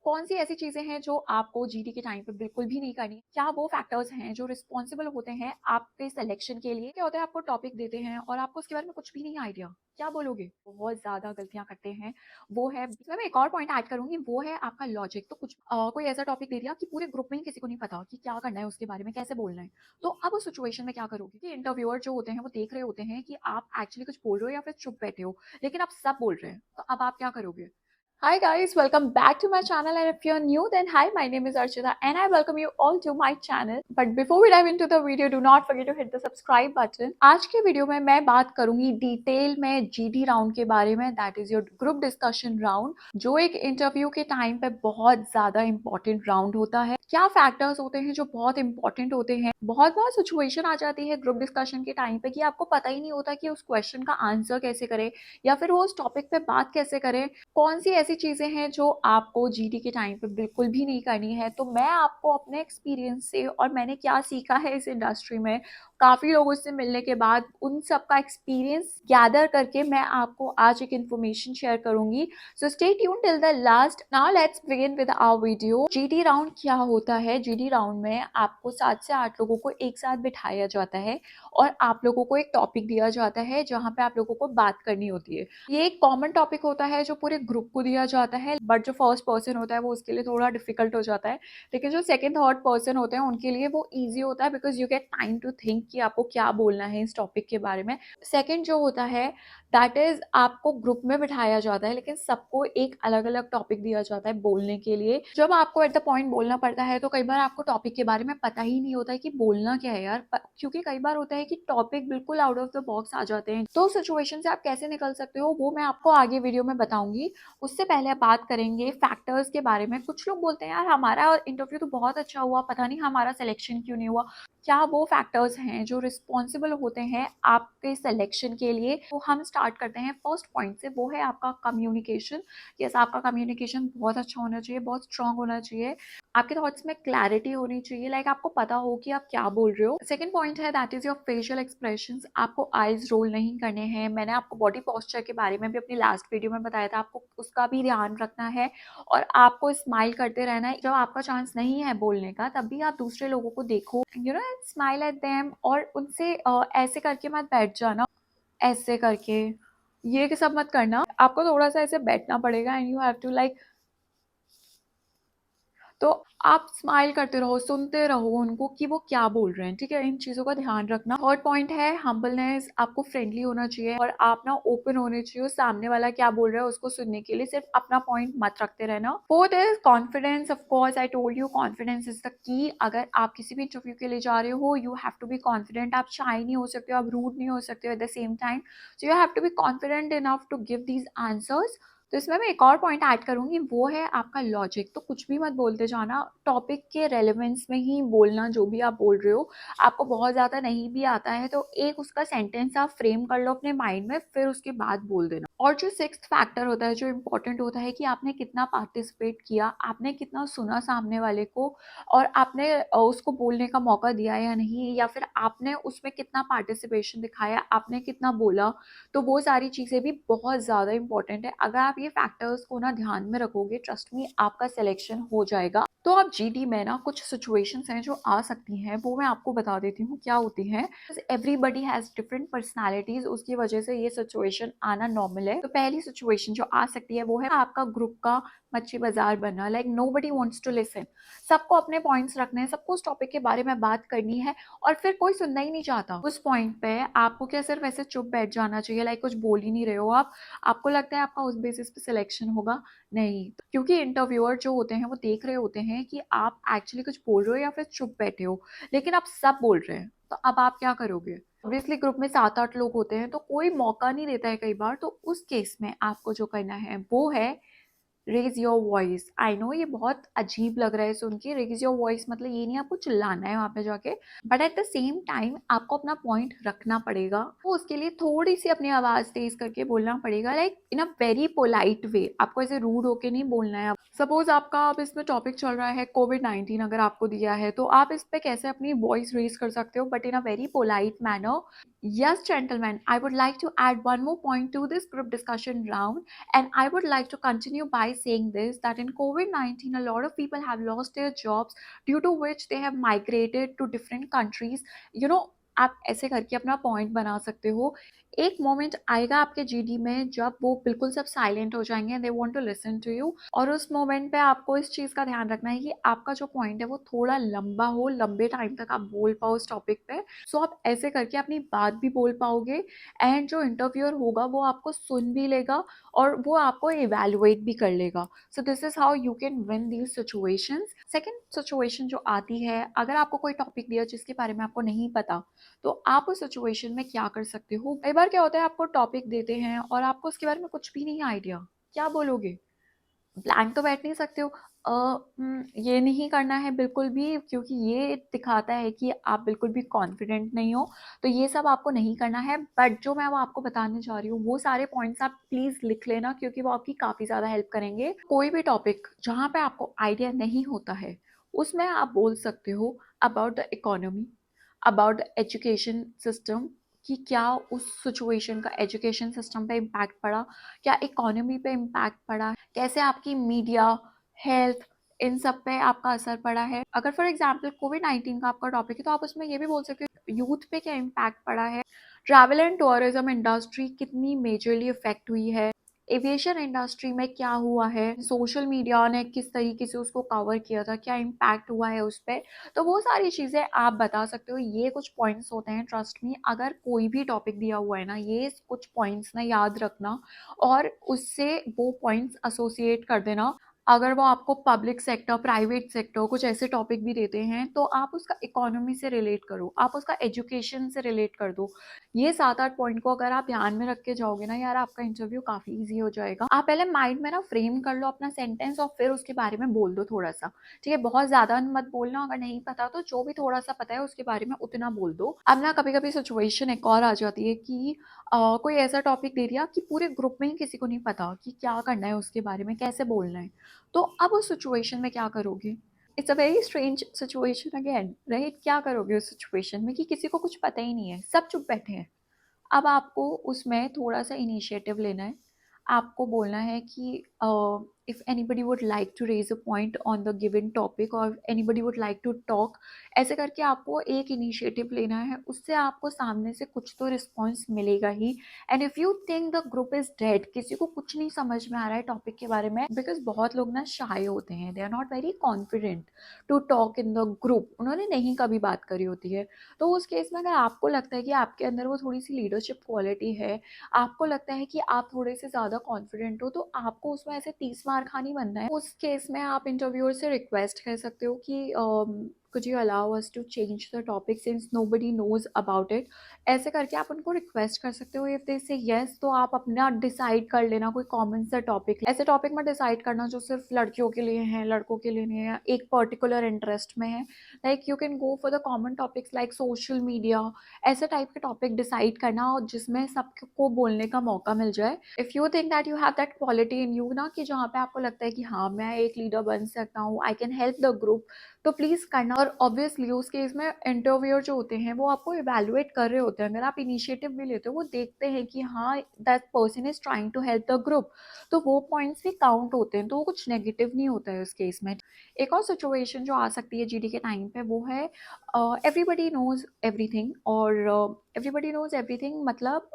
कौन सी ऐसी चीज़ें हैं जो आपको जीडी के टाइम पे बिल्कुल भी नहीं करनी? क्या वो फैक्टर्स हैं जो रिस्पॉन्सिबल होते हैं आपके सिलेक्शन के लिए? क्या होता है आपको टॉपिक देते हैं और आपको उसके बारे में कुछ भी नहीं आइडिया, क्या बोलोगे? बहुत ज़्यादा गलतियाँ करते हैं, वो है इसमें मैं एक और पॉइंट ऐड करूँगी वो है आपका लॉजिक। तो कुछ कोई ऐसा टॉपिक दे दिया कि पूरे ग्रुप में ही किसी को नहीं पता कि क्या करना है उसके बारे में, कैसे बोलना है। तो अब उस सिचुएशन में क्या करोगे कि इंटरव्यूअर जो होते हैं वो देख रहे होते हैं कि आप एक्चुअली कुछ बोल रहे हो या फिर चुप बैठे हो, लेकिन आप सब बोल रहे हैं, तो अब आप क्या करोगे? Hi guys, welcome back to my channel, and if you're new then hi, my name is Archita and I welcome you all to my channel. But before we dive into the video, do not forget to hit the subscribe button. आज के video में मैं बात करूंगी detail में GD round के बारे में, that is your group discussion round, जो एक इंटरव्यू के टाइम पे बहुत ज्यादा इंपॉर्टेंट राउंड होता है। क्या फैक्टर्स होते हैं जो बहुत इंपॉर्टेंट होते हैं? बहुत बार सिचुएशन आ जाती है ग्रुप डिस्कशन के टाइम पे कि आपको पता ही नहीं होता कि उस क्वेश्चन का आंसर कैसे करें या फिर वो उस टॉपिक पे बात कैसे करें। कौन सी ऐसी चीज़ें हैं जो आपको जीडी के टाइम पे बिल्कुल भी नहीं करनी है? तो मैं आपको अपने एक्सपीरियंस से और मैंने क्या सीखा है इस इंडस्ट्री में, काफ़ी लोगों से मिलने के बाद उन सब का एक्सपीरियंस गैदर करके मैं आपको आज एक इन्फॉर्मेशन शेयर करूंगी। So stay tune till the last. Now let's begin with our video. GD round क्या होता है? जीडी राउंड में आपको 7 से 8 लोगों को एक साथ बिठाया जाता है और आप लोगों को एक टॉपिक दिया जाता है जहाँ पे आप लोगों को बात करनी होती है। ये एक कॉमन टॉपिक होता है जो पूरे ग्रुप को दिया जाता है, बट जो फर्स्ट पर्सन होता है वो उसके लिए थोड़ा डिफिकल्ट हो जाता है, लेकिन जो सेकंड थर्ड पर्सन होते हैं उनके लिए वो इजी होता है, because you get time to think कि आपको क्या बोलना है इस टॉपिक के बारे में। सेकंड जो होता है दैट इज आपको ग्रुप में बिठाया जाता है, लेकिन सबको एक अलग अलग टॉपिक दिया जाता है बोलने के लिए। जब आपको एट द पॉइंट बोलना पड़ता है तो कई बार आपको टॉपिक के बारे में पता ही नहीं होता है कि बोलना क्या है यार, क्योंकि कई बार होता है कि टॉपिक बिल्कुल आउट ऑफ द बॉक्स आ जाते हैं। तो सिचुएशन से आप कैसे निकल सकते हो वो मैं आपको आगे वीडियो में बताऊंगी। उससे पहले आप बात करेंगे फैक्टर्स के बारे में। कुछ लोग बोलते हैं यार हमारा इंटरव्यू तो बहुत अच्छा हुआ, पता नहीं हमारा सिलेक्शन क्यों नहीं हुआ। क्या वो फैक्टर्स हैं जो रिस्पॉन्सिबल होते हैं आपके सिलेक्शन के लिए? तो हम स्टार्ट करते हैं फर्स्ट पॉइंट से, वो है आपका कम्युनिकेशन। यस, आपका कम्युनिकेशन बहुत अच्छा होना चाहिए, बहुत स्ट्रांग होना चाहिए। आपके थॉट्स में क्लैरिटी होनी चाहिए, लाइक आपको पता हो कि आप क्या बोल रहे हो। सेकंड पॉइंट है that is your facial expressions. आपको आईज रोल नहीं करने हैं। मैंने आपको बॉडी पोस्चर के बारे में भी अपनी लास्ट वीडियो में बताया था, आपको उसका भी ध्यान रखना है और आपको स्माइल करते रहना है। जब आपका चांस नहीं है बोलने का तब भी आप दूसरे लोगों को देखो, you know, smile at them, और उनसे ऐसे करके मत बैठ जाना, ऐसे करके ये सब मत करना। आपको थोड़ा सा ऐसे बैठना पड़ेगा and you have to like, तो आप स्माइल करते रहो, सुनते रहो उनको कि वो क्या बोल रहे हैं, ठीक है? इन चीज़ों का ध्यान रखना। थर्ड पॉइंट है हम्बलनेस। आपको फ्रेंडली होना चाहिए और आप ना ओपन होने चाहिए, सामने वाला क्या बोल रहा है उसको सुनने के लिए, सिर्फ अपना पॉइंट मत रखते रहना। Fourth is confidence. Of course I told you, confidence is the key. अगर आप किसी भी इंटरव्यू के लिए जा रहे हो you have to be confident. आप शाई नहीं हो सकते हो, आप रूड नहीं हो सकते हो at the same time. So you have to be confident enough to give these answers. तो इसमें मैं एक और पॉइंट ऐड करूंगी, वो है आपका लॉजिक। तो कुछ भी मत बोलते जाना, टॉपिक के रेलेवेंस में ही बोलना जो भी आप बोल रहे हो। आपको बहुत ज़्यादा नहीं भी आता है तो एक उसका सेंटेंस आप फ्रेम कर लो अपने माइंड में, फिर उसके बाद बोल देना। और जो सिक्स्थ फैक्टर होता है जो इम्पोर्टेंट होता है कि आपने कितना पार्टिसिपेट किया, आपने कितना सुना सामने वाले को, और आपने उसको बोलने का मौका दिया या नहीं, या फिर आपने उसमें कितना पार्टिसिपेशन दिखाया, आपने कितना बोला। तो वो सारी चीज़ें भी बहुत ज़्यादा इंपॉर्टेंट है। अगर आप ये फैक्टर्स को ना ध्यान में रखोगे, ट्रस्ट मी आपका सिलेक्शन हो जाएगा। तो अब जीडी में ना कुछ सिचुएशंस हैं जो आ सकती हैं, वो मैं आपको बता देती हूँ क्या होती हैं। एवरीबडी हैज़ डिफरेंट पर्सनालिटीज, उसकी वजह से ये सिचुएशन आना नॉर्मल है। तो पहली सिचुएशन जो आ सकती है वो है आपका ग्रुप का मच्छी बाजार बनना, like nobody wants to listen. सबको अपने पॉइंट्स रखने हैं, सबको उस टॉपिक के बारे में बात करनी है और फिर कोई सुनना ही नहीं चाहता। उस पॉइंट पे आपको क्या सिर्फ ऐसे चुप बैठ जाना चाहिए, लाइक कुछ बोल ही नहीं रहे हो आप? आपको लगता है आपका उस बेसिस पे सिलेक्शन होगा? नहीं, क्योंकि इंटरव्यूअर जो होते हैं वो देख रहे होते हैं कि आप एक्चुअली कुछ बोल रहे हो या फिर चुप बैठे हो, लेकिन आप सब बोल रहे हैं। तो अब आप क्या करोगे? ऑब्वियसली ग्रुप में 7-8 लोग होते हैं तो कोई मौका नहीं देता है कई बार। तो उस केस में आपको जो करना है वो है raise your voice. I know ये बहुत अजीब लग रहा है सुन के, रेज योर वॉइस मतलब ये नहीं आपको चिल्लाना है वहां पे जाके, but at the same time आपको अपना पॉइंट रखना पड़ेगा। तो उसके लिए थोड़ी सी अपनी आवाज तेज करके बोलना पड़ेगा, like in a very polite way. आपको ऐसे रूड होके नहीं बोलना है। सपोज आपका अब इसमें टॉपिक चल रहा है कोविड-19, अगर आपको दिया है तो आप इस पे कैसे अपनी वॉइस रेज कर सकते हो, but in a very polite manner. Yes, gentlemen, I would like to add one more point to this group discussion round, and I would like to continue by saying this that in COVID 19, a lot of people have lost their jobs due to which they have migrated to different countries. You know, आप ऐसे करके अपना point बना सकते हो। एक moment आएगा आपके जीडी में जब वो बिल्कुल सब साइलेंट हो जाएंगे, they want to listen to you, और उस मोमेंट पे आपको इस चीज़ का ध्यान रखना है कि आपका जो पॉइंट है वो थोड़ा लंबा हो, लंबे टाइम तक आप बोल पाओ उस टॉपिक पे। सो आप ऐसे करके अपनी बात भी बोल पाओगे, एंड जो इंटरव्यूअर होगा वो आपको सुन भी लेगा और वो आपको इवेलुएट भी कर लेगा। So this is how you can win these situations. Second situation जो आती है, अगर आपको कोई टॉपिक दिया जिसके बारे में आपको नहीं पता, तो आप उस सिचुएशन में क्या कर सकते हो। कई बार क्या होता है, आपको टॉपिक देते हैं और आपको उसके बारे में कुछ भी नहीं आइडिया, क्या बोलोगे? ब्लैंक तो बैठ नहीं सकते हो। ये नहीं करना है बिल्कुल भी, क्योंकि ये दिखाता है कि आप बिल्कुल भी कॉन्फिडेंट नहीं हो। तो ये सब आपको नहीं करना है, बट जो मैं वो आपको बताने जा रही हूँ वो सारे पॉइंट्स आप प्लीज़ लिख लेना, क्योंकि वो आपकी काफ़ी ज़्यादा हेल्प करेंगे। कोई भी टॉपिक जहाँ पे आपको आइडिया नहीं होता है, उसमें आप बोल सकते हो about the economy, about the education system, कि क्या उस सिचुएशन का एजुकेशन सिस्टम पे इम्पैक्ट पड़ा, क्या इकोनॉमी पे इम्पैक्ट पड़ा, कैसे आपकी मीडिया, हेल्थ, इन सब पे आपका असर पड़ा है। अगर फॉर एग्जांपल कोविड 19 का आपका टॉपिक है, तो आप उसमें ये भी बोल सकते हो यूथ पे क्या इम्पैक्ट पड़ा है, ट्रैवल एंड टूरिज्म इंडस्ट्री कितनी मेजरली इफेक्ट हुई है, एविएशन इंडस्ट्री में क्या हुआ है, सोशल मीडिया ने किस तरीके से उसको कवर किया था, क्या इम्पैक्ट हुआ है उस पर। तो वो सारी चीज़ें आप बता सकते हो। ये कुछ पॉइंट्स होते हैं, ट्रस्ट मी, अगर कोई भी टॉपिक दिया हुआ है ना, ये कुछ पॉइंट्स ना याद रखना और उससे वो पॉइंट्स एसोसिएट कर देना। अगर वो आपको पब्लिक सेक्टर, प्राइवेट सेक्टर, कुछ ऐसे टॉपिक भी देते हैं, तो आप उसका इकोनॉमी से रिलेट करो, आप उसका एजुकेशन से रिलेट कर दो। ये 7-8 पॉइंट को अगर आप ध्यान में रख के जाओगे ना यार, आपका इंटरव्यू काफ़ी ईज़ी हो जाएगा। आप पहले माइंड में ना फ्रेम कर लो अपना सेंटेंस और फिर उसके बारे में बोल दो थोड़ा-सा, ठीक है? बहुत ज़्यादा मत बोलना, अगर नहीं पता तो जो भी थोड़ा-सा पता है उसके बारे में उतना बोल दो। अब ना कभी-कभी सिचुएशन एक और आ जाती है कि कोई ऐसा टॉपिक दे दिया कि पूरे ग्रुप में ही किसी को नहीं पता कि क्या करना है उसके बारे में, कैसे बोलना है। तो अब उस सिचुएशन में क्या करोगे? It's a very strange situation again, right? क्या करोगे उस सिचुएशन में कि किसी को कुछ पता ही नहीं है, सब चुप बैठे हैं। अब आपको उसमें थोड़ा-सा इनिशिएटिव लेना है। आपको बोलना है कि if anybody would like to raise a point on the given topic और anybody would like to talk, ऐसे करके आपको एक इनिशिएटिव लेना है। उससे आपको सामने से कुछ तो रिस्पॉन्स मिलेगा ही। And if you think the group is dead, किसी को कुछ नहीं समझ में आ रहा है टॉपिक के बारे में, बिकॉज़ बहुत लोग ना शाय होते हैं, they are not very confident to talk in the group, उन्होंने नहीं कभी बात करी होती है। तो उस केस में अगर आपको लगता है कि आपके अंदर वो थोड़ी सी लीडरशिप क्वालिटी है, आपको लगता है कि आप थोड़े से ज़्यादा कॉन्फिडेंट हो, तो आपको उसमें ऐसे 30 मार खा नहीं बनना है। उस केस में आप इंटरव्यूअर से रिक्वेस्ट कर सकते हो कि could you allow us to change the topic since nobody knows about it. ऐसे करके आप उनको रिक्वेस्ट कर सकते हो। इफ दे से यस, तो आप अपना डिसाइड कर लेना कोई कॉमन सा टॉपिक। ऐसे टॉपिक में डिसाइड करना जो सिर्फ लड़कियों के लिए है, लड़कों के लिए नहीं है, एक पर्टिकुलर इंटरेस्ट में है। Like you can go for the common topics like social media, ऐसे टाइप के टॉपिक डिसाइड करना और जिसमें सबको बोलने का मौका मिल जाए। If you think that you have that quality in you ना, कि जहाँ पे आपको लगता है कि हाँ, मैं एक लीडर बन सकता हूँ, I can help the group, तो प्लीज़ करना। और ऑब्वियसली उस केस में इंटरव्यूअर जो होते हैं वो आपको इवैल्यूएट कर रहे होते हैं। अगर आप इनिशिएटिव भी लेते हो, वो देखते हैं कि हाँ, that person is trying to help the group, तो वो पॉइंट्स भी काउंट होते हैं, तो वो कुछ नेगेटिव नहीं होता है उस केस में। एक और सिचुएशन जो आ सकती है जीडी के टाइम पे, वो है एवरीबडी नोज एवरीथिंग। और एवरीबडी नोज एवरीथिंग मतलब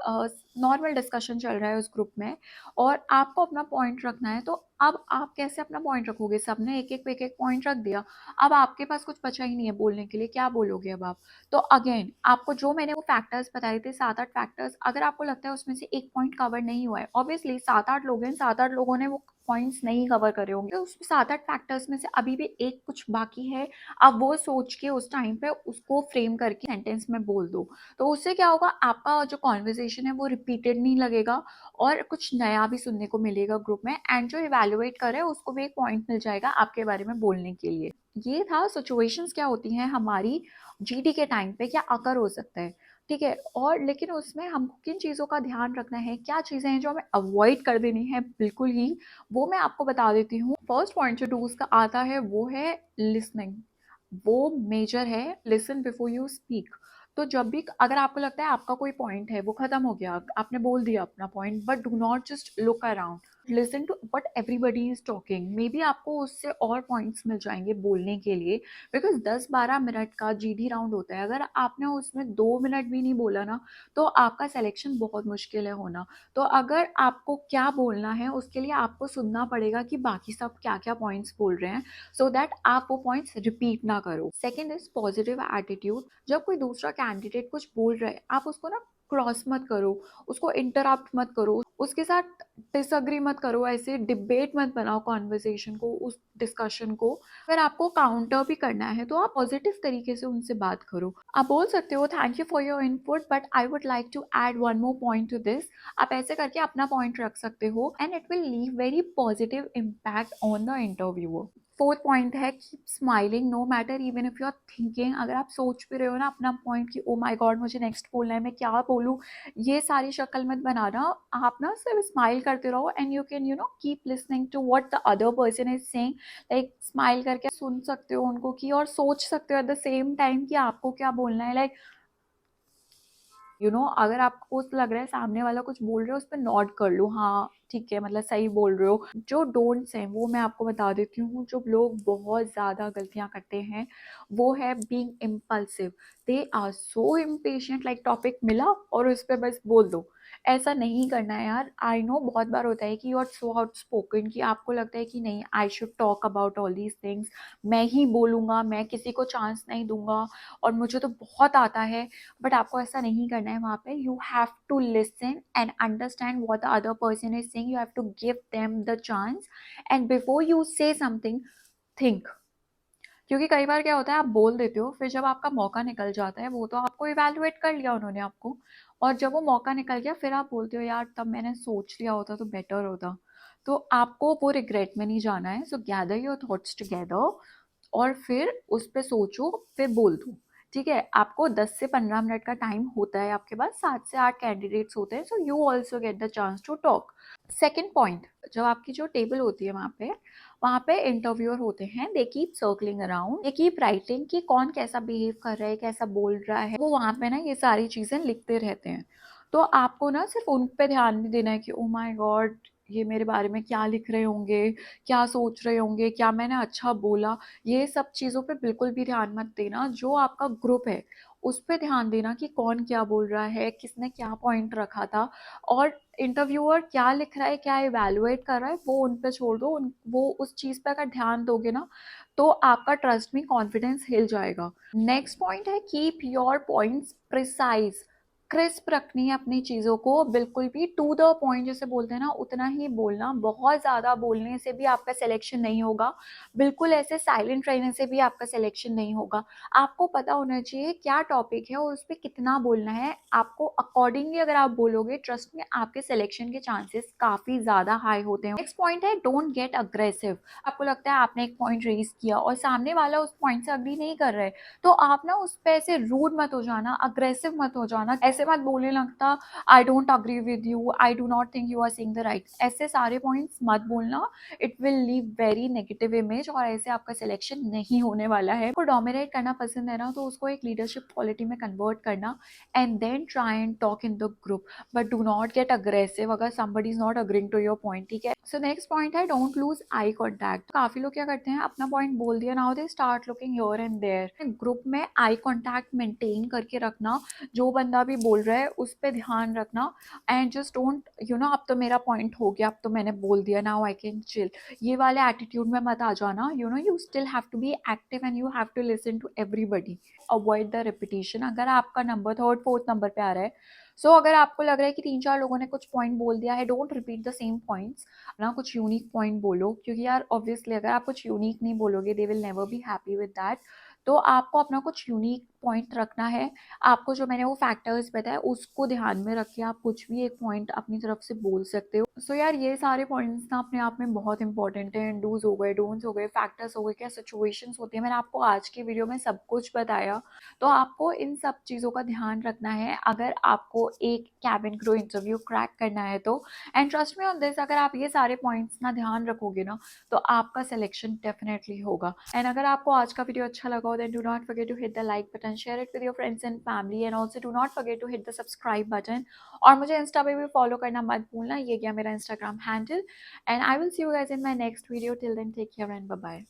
नॉर्मल डिस्कशन चल रहा है उस ग्रुप में और आपको अपना पॉइंट रखना है। तो अब आप कैसे अपना पॉइंट रखोगे? सबने एक एक पॉइंट रख दिया, अब आपके पास कुछ बचा ही नहीं है बोलने के लिए, क्या बोलोगे अब आप? तो अगेन आपको जो मैंने वो फैक्टर्स बताए थे, 7-8 फैक्टर्स, अगर आपको लगता है उसमें से एक पॉइंट कवर नहीं हुआ है, ऑब्वियसली 7-8 लोग हैं, 7-8 लोगों ने वो पॉइंट्स नहीं कवर करे होंगे, तो उस 7-8 फैक्टर्स में से अभी भी एक कुछ बाकी है। आप वो सोच के उस टाइम पे उसको फ्रेम करके सेंटेंस में बोल दो। तो उससे क्या होगा, आपका जो कॉन्वर्सेशन है वो रिपीटेड नहीं लगेगा और कुछ नया भी सुनने को मिलेगा ग्रुप में, एंड जो इवैल्यूएट करे उसको भी एक पॉइंट मिल जाएगा आपके बारे में बोलने के लिए। ये था सिचुएशंस क्या होती हैं हमारी जीडी के टाइम पे, क्या अकर हो सकता है, ठीक है? और लेकिन उसमें हमको किन चीज़ों का ध्यान रखना है, क्या चीज़ें हैं जो हमें अवॉइड कर देनी है बिल्कुल ही, वो मैं आपको बता देती हूँ। फर्स्ट पॉइंट जो डूज़ का आता है वो है लिसनिंग। वो मेजर है, लिसन बिफोर यू स्पीक। तो जब भी अगर आपको लगता है आपका कोई पॉइंट है वो खत्म हो गया, आपने बोल दिया अपना point, but do not just look around, listen to what everybody is talking. Maybe आपको उससे और पॉइंट्स मिल जाएंगे बोलने के लिए, बिकॉज 10-12 मिनट का जीडी राउंड होता है। अगर आपने उसमें 2 मिनट भी नहीं बोला ना, तो आपका सिलेक्शन बहुत मुश्किल है होना। तो अगर आपको क्या बोलना है उसके लिए आपको सुनना पड़ेगा कि बाकी सब क्या क्या पॉइंट्स बोल रहे हैं, सो दैट आप वो पॉइंट्स रिपीट ना करो। Second is positive attitude. जब कोई दूसरा कैंडिडेट कुछ बोल रहा है, आप उसको ना क्रॉस मत करो, उसको इंटरप्ट मत करो, उसके साथ डिसअग्री मत करो, ऐसे डिबेट मत बनाओ कॉन्वर्सेशन को, उस डिस्कशन को। अगर आपको काउंटर भी करना है तो आप पॉजिटिव तरीके से उनसे बात करो। आप बोल सकते हो thank you for your input but I would like to add one more point to this. आप ऐसे करके अपना पॉइंट रख सकते हो and it will leave very positive impact on the interviewer. Fourth point है keep smiling no matter even if you are thinking. अगर आप सोच भी रहे हो ना अपना पॉइंट कि ओ माय गॉड मुझे नेक्स्ट बोलना है, मैं क्या बोलूँ, ये सारी शक्ल मत बनाना। आप ना सिर्फ स्माइल करते रहो and you can keep listening to what the other person is saying. Like smile करके सुन सकते हो उनको की, और सोच सकते हो एट द सेम टाइम कि आपको क्या बोलना है। लाइक अगर आपको लग रहा है सामने वाला कुछ बोल रहे हो, उस पर नॉट कर लो, हाँ ठीक है, मतलब सही बोल रहे हो। जो डोंट्स हैं वो मैं आपको बता देती हूँ। जो लोग बहुत ज़्यादा गलतियाँ करते हैं वो है being impulsive. They are so impatient, like topic मिला और उस पर बस बोल दो। ऐसा नहीं करना है यार। आई नो बहुत बार होता है कि यू आर सो आउटस्पोकन कि आपको लगता है कि नहीं I should talk about all these things, मैं ही बोलूँगा, मैं किसी को चांस नहीं दूंगा और मुझे तो बहुत आता है। बट आपको ऐसा नहीं करना है। वहाँ पे you have to listen and understand what the other person is saying. You have to give them the chance and before you say something think. क्योंकि कई बार क्या होता है आप बोल देते हो, फिर जब आपका मौका निकल जाता है, वो तो आपको इवेलुएट कर लिया उन्होंने आपको, और जब वो मौका निकल गया फिर आप बोलते हो यार तब मैंने सोच लिया होता तो बेटर होता। तो आपको वो रिग्रेट में नहीं जाना है। सो गैदर योर थॉट्स टुगेदर और फिर उस पे सोचो, फिर बोल दो। ठीक है, आपको 10 से 15 मिनट का टाइम होता है आपके पास, 7 से 8 कैंडिडेट्स होते हैं, so you also get the chance to talk. Second point, जब आपकी जो टेबल होती है वहाँ पे इंटरव्यूअर होते हैं, they keep circling around, they keep writing कि कौन कैसा बिहेव कर रहा है, कैसा बोल रहा है। वो वहाँ पे ना ये सारी चीज़ें लिखते रहते हैं। तो आपको ना सिर्फ उन पे ध्यान नहीं देना है कि ओ माय गॉड ये मेरे बारे में क्या लिख रहे होंगे, क्या सोच रहे होंगे, क्या मैंने अच्छा बोला। ये सब चीज़ों पे बिल्कुल भी ध्यान मत देना। जो आपका ग्रुप है उस पे ध्यान देना कि कौन क्या बोल रहा है, किसने क्या पॉइंट रखा था, और इंटरव्यूअर क्या लिख रहा है, क्या इवेलुएट कर रहा है, वो उन पे छोड़ दो। वो उस चीज़ पे अगर ध्यान दोगे ना तो आपका ट्रस्ट में कॉन्फिडेंस हिल जाएगा। नेक्स्ट पॉइंट है keep your points precise. Crisp रखनी है अपनी चीज़ों को, बिल्कुल भी टू द पॉइंट जैसे बोलते हैं ना उतना ही बोलना। बहुत ज़्यादा बोलने से भी आपका सिलेक्शन नहीं होगा, बिल्कुल ऐसे साइलेंट रहने से भी आपका सिलेक्शन नहीं होगा। आपको पता होना चाहिए क्या टॉपिक है और उस पर कितना बोलना है। आपको अकॉर्डिंगली अगर आप बोलोगे, ट्रस्ट में आपके सिलेक्शन के चांसेस काफ़ी ज़्यादा हाई होते हैं। नेक्स्ट पॉइंट है डोंट गेट अग्रेसिव। आपको लगता है आपने एक पॉइंट रेज किया और सामने वाला उस पॉइंट से अग्री नहीं कर रहा है, तो आप ना उस पे ऐसे रूड मत हो जाना, अग्रेसिव मत हो जाना, ऐसे मत बोलने लगता I don't agree with you, I do not think you are saying the right. ऐसे सारे पॉइंट्स मत बोलना, it will leave very negative image और ऐसे आपका सिलेक्शन नहीं होने वाला है। को डोमिनेट करना पसंद है ना, तो उसको एक लीडरशिप क्वालिटी में कन्वर्ट करना and then try and talk in the group, but do not get aggressive अगर somebody is not agreeing to your point. ठीक है, सो नेक्स्ट पॉइंट है डोंट लूज आई कॉन्टैक्ट। काफी लोग क्या करते हैं, अपना पॉइंट बोल दिया, now they start looking here and there. Group में आई कॉन्टैक्ट मेंटेन करके रखना, जो बंदा भी बोल रहा है उस पर ध्यान रखना एंड जस्ट डोंट अब तो मेरा पॉइंट हो गया, अब तो मैंने बोल दिया, नाउ आई कैन चिल, ये वाले एटीट्यूड में मत आ जाना। You still have to be active and you have to listen to everybody. Avoid the repetition. अगर आपका नंबर थर्ड फोर्थ नंबर पे आ रहा है, सो अगर आपको लग रहा है कि 3-4 लोगों ने कुछ पॉइंट बोल दिया है, don't repeat the same points ना, कुछ यूनिक पॉइंट बोलो। क्योंकि यार ऑब्वियसली अगर आप कुछ यूनिक नहीं बोलोगे, they will never be happy with that. तो आपको अपना कुछ यूनिक पॉइंट रखना है। आपको जो मैंने वो फैक्टर्स बताया उसको ध्यान में रख के आप कुछ भी एक पॉइंट अपनी तरफ से बोल सकते हो। सो यार ये सारे पॉइंट्स ना अपने आप में बहुत इंपॉर्टेंट हैं। डूज हो गए, डोंट्स हो गए, फैक्टर्स हो गए, क्या सिचुएशंस होती है, मैंने आपको आज की वीडियो में सब कुछ बताया। तो आपको इन सब चीज़ों का ध्यान रखना है अगर आपको एक कैबिन क्रू इंटरव्यू क्रैक करना है तो। And trust me on this, अगर आप ये सारे पॉइंट्स ना ध्यान रखोगे ना तो आपका सिलेक्शन डेफिनेटली होगा। एंड अगर आपको आज का वीडियो अच्छा लगा हो then do not forget to hit the like button, and share it with your friends and family and also do not forget to hit the subscribe button. और मुझे इंस्टा पे भी फॉलो करना मत भूलना, ये गया मेरा Instagram handle. And I will see you guys in my next video. Till then take care and bye bye.